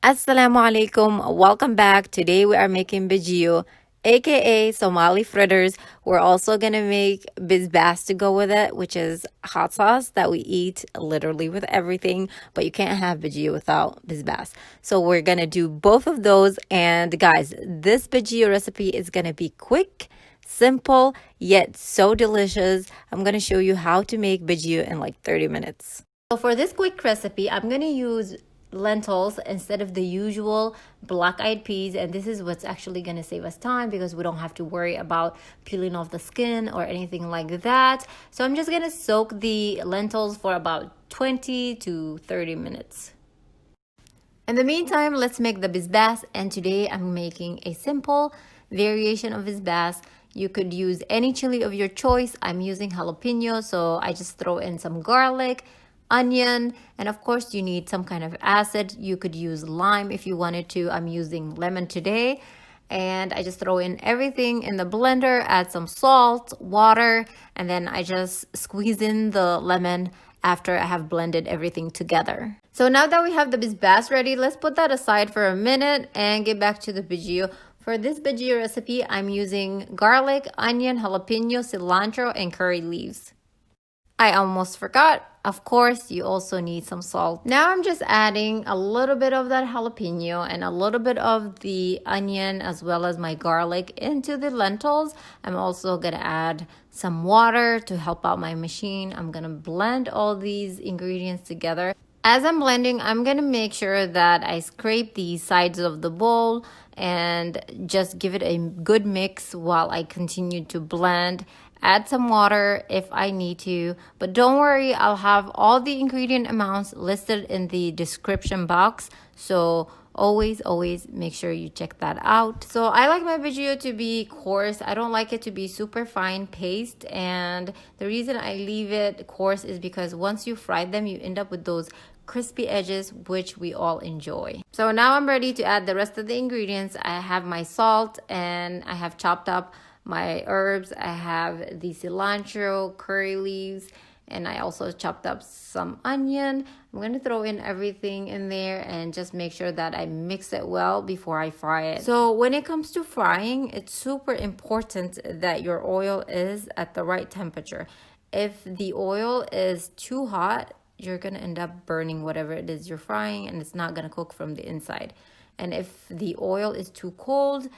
Assalamu alaikum. Welcome back. Today we are making bajiyo, aka Somali fritters. We're also gonna make Bisbaas to go with it, which is hot sauce that we eat literally with everything, but you can't have bajiyo without Bisbaas. So we're gonna do both of those. And guys, this bajiyo recipe is gonna be quick, simple, yet so delicious. I'm gonna show you how to make bajiyo in like 30 minutes. So for this quick recipe, I'm gonna use lentils instead of the usual black-eyed peas, and this is what's actually going to save us time because we don't have to worry about peeling off the skin or anything like that. So I'm just going to soak the lentils for about 20 to 30 minutes. In the meantime, let's make the bisbaas, and today I'm making a simple variation of bisbaas. You could use any chili of your choice. I'm using jalapeno, so I just throw in some garlic, onion, and of course you need some kind of acid. You could use lime if you wanted to. I'm using lemon today, and I just throw in everything in the blender, add some salt, water, and then I just squeeze in the lemon after I have blended everything together. So now that we have the bisbaas ready, let's put that aside for a minute and get back to the bajiyo. For this bajiyo recipe, I'm using garlic, onion, jalapeno, cilantro, and curry leaves. I almost forgot. Of course, you also need some salt. Now I'm just adding a little bit of that jalapeno and a little bit of the onion as well as my garlic into the lentils. I'm also gonna add some water to help out my machine. I'm gonna blend all these ingredients together. As I'm blending, I'm gonna make sure that I scrape the sides of the bowl and just give it a good mix while I continue to blend. Add some water if I need to, but don't worry, I'll have all the ingredient amounts listed in the description box, so always make sure you check that out. So I like my bajiyo to be coarse. I don't like it to be super fine paste, and the reason I leave it coarse is because once you fry them, you end up with those crispy edges, which we all enjoy. So now I'm ready to add the rest of the ingredients. I have my salt, and I have chopped up my herbs. I have the cilantro, curry leaves, and I also chopped up some onion. I'm going to throw in everything in there and just make sure that I mix it well before I fry it. So when it comes to frying, it's super important that your oil is at the right temperature. If the oil is too hot, you're going to end up burning whatever it is you're frying, and it's not going to cook from the inside. And if the oil is too cold,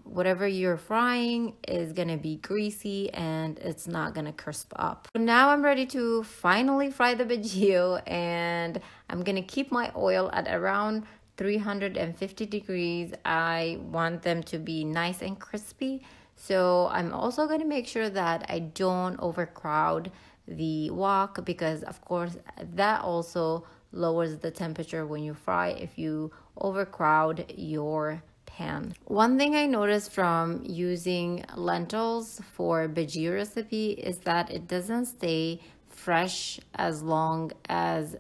whatever you're frying is gonna be greasy and it's not gonna crisp up. So now I'm ready to finally fry the bajiyo, and I'm gonna keep my oil at around 350 degrees. I want them to be nice and crispy, so I'm also gonna make sure that I don't overcrowd the wok, because of course that also lowers the temperature when you fry if you overcrowd your pan. One thing I noticed from using lentils for bajiyo recipe is that it doesn't stay fresh as long as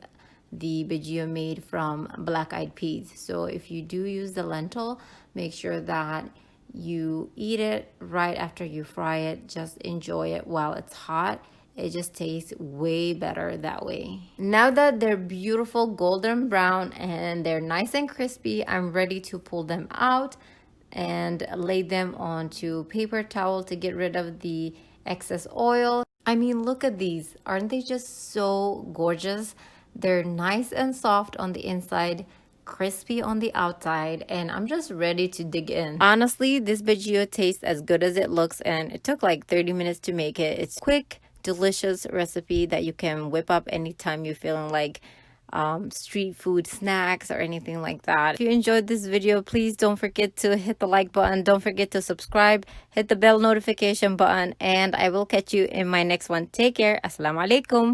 the bajiyo made from black-eyed peas. So if you do use the lentil, make sure that you eat it right after you fry it. Just enjoy it while it's hot. It just tastes way better that way. Now that they're beautiful golden brown and they're nice and crispy, I'm ready to pull them out and lay them onto paper towel to get rid of the excess oil. I mean, look at these. Aren't they just so gorgeous? They're nice and soft on the inside, crispy on the outside, and I'm just ready to dig in. Honestly, this bajiyo tastes as good as it looks, and it took like 30 minutes to make it. It's quick, delicious recipe that you can whip up anytime you're feeling like street food snacks or anything like that. If you enjoyed this video, please don't forget to hit the like button, don't forget to subscribe, hit the bell notification button, and I will catch you in my next one. Take care. Assalamu alaikum.